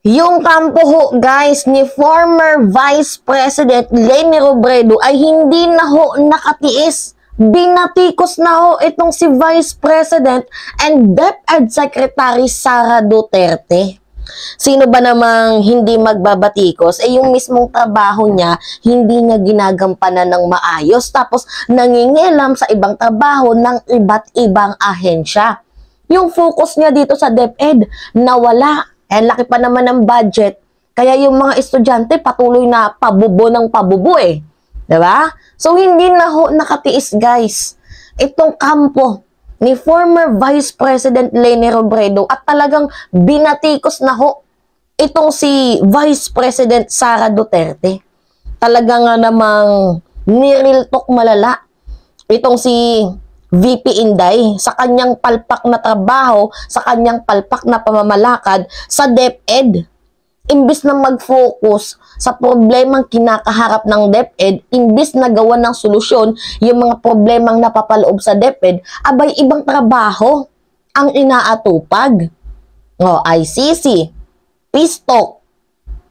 Yung kampo ho, guys, ni former Vice President Leni Robredo ay hindi na ho nakatiis. Binatikos na ho itong si Vice President and DepEd Secretary Sara Duterte. Sino ba namang hindi magbabatikos? Yung mismong trabaho niya, hindi niya ginagampanan ng maayos. Tapos nangingialam sa ibang trabaho ng iba't ibang ahensya. Yung focus niya dito sa DepEd, nawala. Laki pa naman ng budget. Kaya yung mga estudyante patuloy na pabubo ng pabubo eh. Diba? So, hindi na ho nakatiis, guys. Itong kampo ni former Vice President Leni Robredo at talagang binatikos na ho itong si Vice President Sara Duterte. Talaga nga namang niril talk malala itong si VP Inday sa kanyang palpak na trabaho, sa kanyang palpak na pamamalakad sa DepEd. Imbis na mag-focus sa problemang kinakaharap ng DepEd, imbis na gawa ng solusyon yung mga problemang napapaloob sa DepEd, abay ibang trabaho ang inaatupag. ICC, Peace Talk,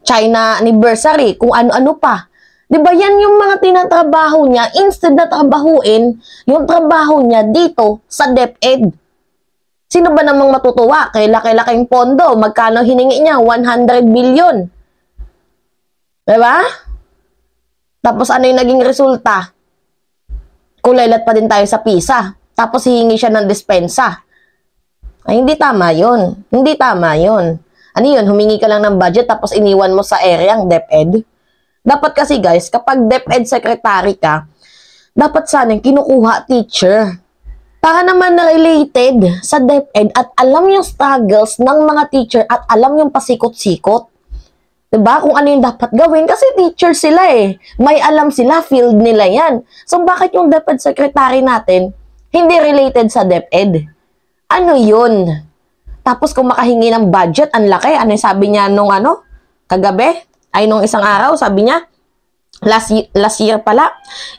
China Anniversary, kung ano-ano pa. Diba yan yung mga tinatrabaho niya, instead na trabahuin yung trabaho niya dito sa DepEd. Sino ba namang matutuwa? Kay laki-laking pondo, magkano hiningi niya? 100 billion. Diba? Tapos ano yung naging resulta? Kulaylat pa din tayo sa PISA. Tapos hihingi siya ng dispensa. Ay, hindi tama yun. Hindi tama yun. Ano yun? Humingi ka lang ng budget tapos iniwan mo sa area ang DepEd. Dapat kasi guys, kapag DepEd secretary ka, dapat sana kinukuha teacher. Para naman na related sa DepEd at alam yung struggles ng mga teacher at alam yung pasikot-sikot. Diba? Kung ano yung dapat gawin. Kasi teacher sila eh. May alam sila, field nila yan. So bakit yung DepEd secretary natin hindi related sa DepEd? Ano yun? Tapos kung makahingi ng budget, ang laki. Ano yung sabi niya nung kagabi? Ay nung isang araw, sabi niya, last year pala,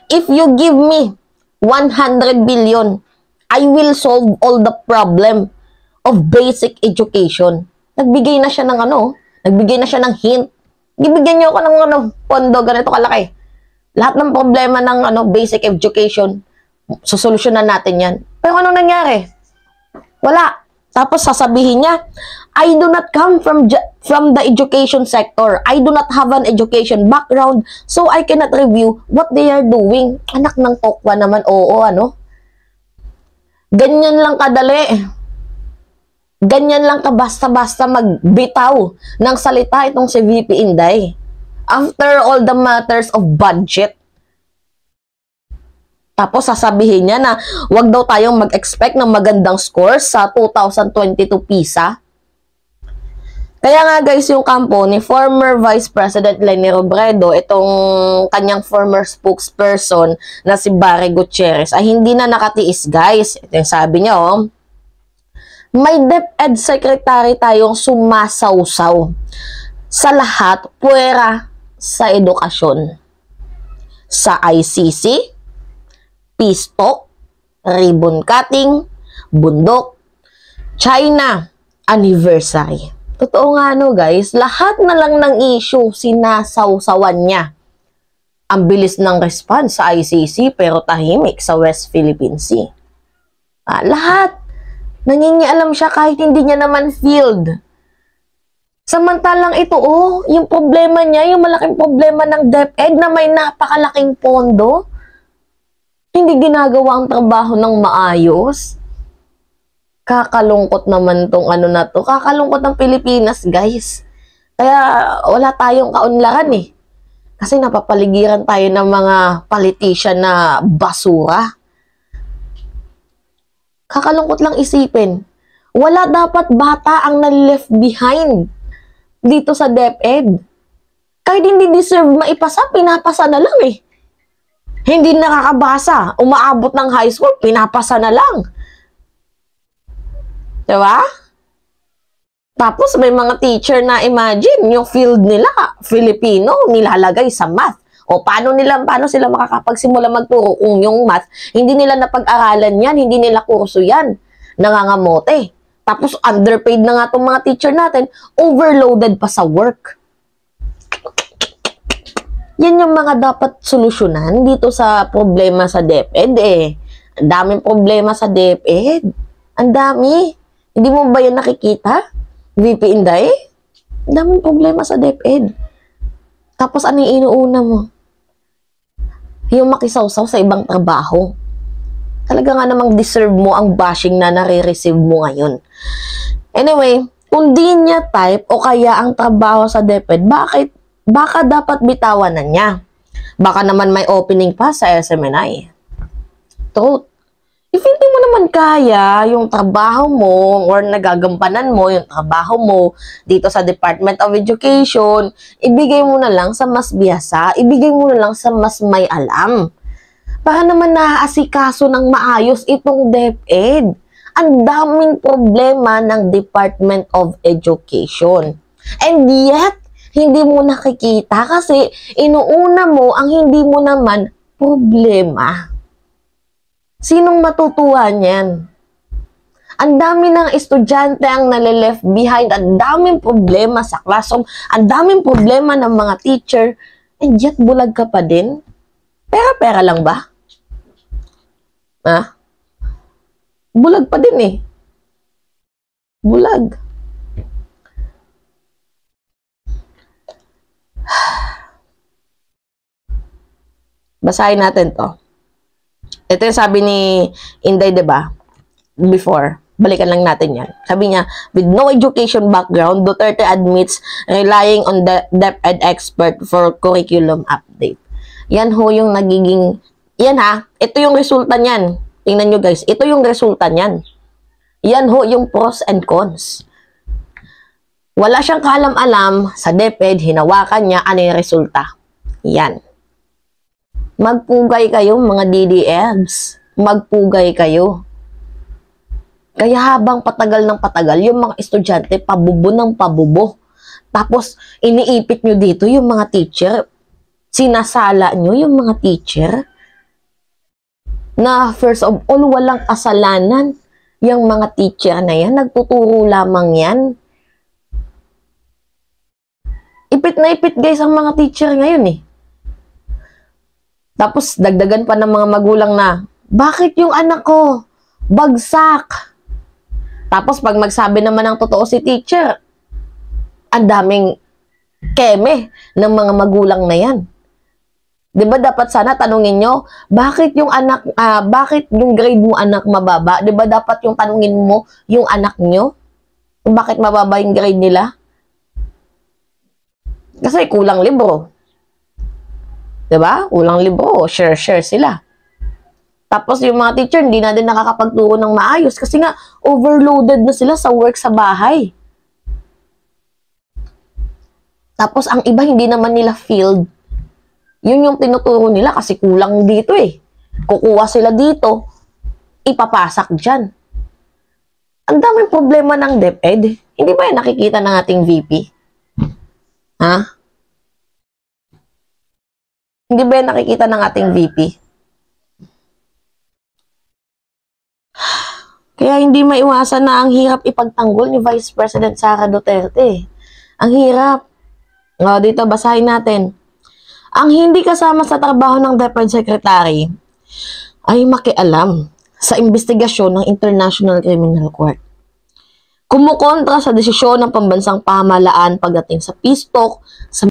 if you give me 100 billion, I will solve all the problem of basic education. Nagbigay na siya ng nagbigay na siya ng hint. Ibigyan niyo ako ng pondo, ganito kalaki. Lahat ng problema ng basic education, susolusyonan natin yan. Pero ano nangyari? Wala. Tapos sasabihin niya, I do not come from the education sector. I do not have an education background, so I cannot review what they are doing. Anak ng tokwa naman, oo, Ganyan lang kadali. Ganyan lang ka basta-basta magbitaw ng salita itong si VP Inday. After all the matters of budget. Tapos sasabihin niya na wag daw tayong mag-expect ng magandang scores sa 2022 PISA. Kaya nga guys, yung kampo ni former Vice President Leni Robredo, itong kanyang former spokesperson na si Barry Gutierrez, ay hindi na nakatiis guys. Ito yung sabi niya may DepEd Secretary tayong sumasawsaw sa lahat puwera sa edukasyon. Sa ICC, Peace Talk, ribbon cutting, bundok, China Anniversary. Totoo nga guys, lahat na lang ng issue sinasawsawan niya. Ang bilis ng response sa ICC pero tahimik sa West Philippine Sea. Lahat. Nangingialam siya kahit hindi niya naman field. Samantalang ito yung problema niya, yung malaking problema ng DepEd na may napakalaking pondo. Hindi ginagawa ang trabaho ng maayos. Kakalungkot naman tong na to. Kakalungkot ng Pilipinas, guys. Kaya wala tayong kaunlaran eh. Kasi napapaligiran tayo ng mga politician na basura. Kakalungkot lang isipin. Wala dapat bata ang na-left behind dito sa DepEd. Kahit hindi deserve maipasa, pinapasa na lang eh. Hindi nakakabasa, umaabot ng high school, pinapasa na lang. Diba? Tapos may mga teacher na imagine, yung field nila, Filipino, nilalagay sa math. O paano sila makakapagsimula magturo kung yung math, hindi nila napag-aralan yan, hindi nila kurso yan. Nangangamote. Tapos underpaid na nga itong mga teacher natin, overloaded pa sa work. Yan yung mga dapat solusyonan dito sa problema sa DepEd eh. Ang daming problema sa DepEd. Ang dami. Hindi mo ba yan nakikita? VP Inday? Ang daming problema sa DepEd. Tapos ano yung inuuna mo? Yung makisawsaw sa ibang trabaho. Talaga nga namang deserve mo ang bashing na nare-receive mo ngayon. Anyway, kung di niya type o kaya ang trabaho sa DepEd, baka dapat bitawan na niya. Baka naman may opening pa sa SMNI. Truth. If hindi mo naman kaya yung trabaho mo or nagagampanan mo yung trabaho mo dito sa Department of Education, ibigay mo na lang sa mas biyasa, ibigay mo na lang sa mas may alam. Para naman naaasikaso ng maayos itong DepEd. Ang daming problema ng Department of Education. And yet, hindi mo nakikita kasi inuuna mo ang hindi mo naman problema. Sinong matutuwa niyan? Ang dami ng estudyante ang nalileft behind, ang daming problema sa classroom, ang daming problema ng mga teacher, and yet bulag ka pa din? Pera-pera lang ba? Ha? Bulag pa din eh. Bulag. Basahin natin to. Ito yung sabi ni Inday, diba? Before. Balikan lang natin yan. Sabi niya, with no education background, Duterte admits relying on the DepEd expert for curriculum update. Yan ho yung nagiging, yan ha, ito yung resulta niyan. Tingnan nyo guys, ito yung resulta niyan. Yan ho yung pros and cons. Wala siyang kaalam-alam sa DepEd, hinawakan niya, ano yung resulta. Yan. Magpugay kayo mga DDMs. Magpugay kayo. Kaya habang patagal ng patagal, yung mga estudyante, pabubo ng pabubo. Tapos, iniipit nyo dito yung mga teacher. Sinasala nyo yung mga teacher. Na first of all, walang kasalanan. Yung mga teacher na yan, nagtuturo lamang yan. Ipit na ipit guys ang mga teacher ngayon eh. Tapos, dagdagan pa ng mga magulang na, bakit yung anak ko bagsak? Tapos, pag magsabi naman ng totoo si teacher, ang daming keme ng mga magulang na yan. Diba dapat sana tanungin nyo, bakit yung grade mo anak mababa? Diba dapat yung tanungin mo yung anak nyo? Bakit mababa yung grade nila? Kasi kulang libro. Diba? Ulang libro, share sila. Tapos yung mga teacher, hindi na din nakakapagturo ng maayos kasi nga, overloaded na sila sa work sa bahay. Tapos ang iba, hindi naman nila field. Yun yung tinuturo nila kasi kulang dito eh. Kukuha sila dito, ipapasak dyan. Ang daming problema ng DepEd. Hindi ba yan nakikita ng ating VP? Ha? Hindi ba yan nakikita ng ating VP? Kaya hindi maiwasan na ang hirap ipagtanggol ni Vice President Sara Duterte. Ang hirap. O, dito, basahin natin. Ang hindi kasama sa trabaho ng DepEd Secretary ay makialam sa investigasyon ng International Criminal Court. Kumukontra sa desisyon ng pambansang pamahalaan pagdating sa peace talk sa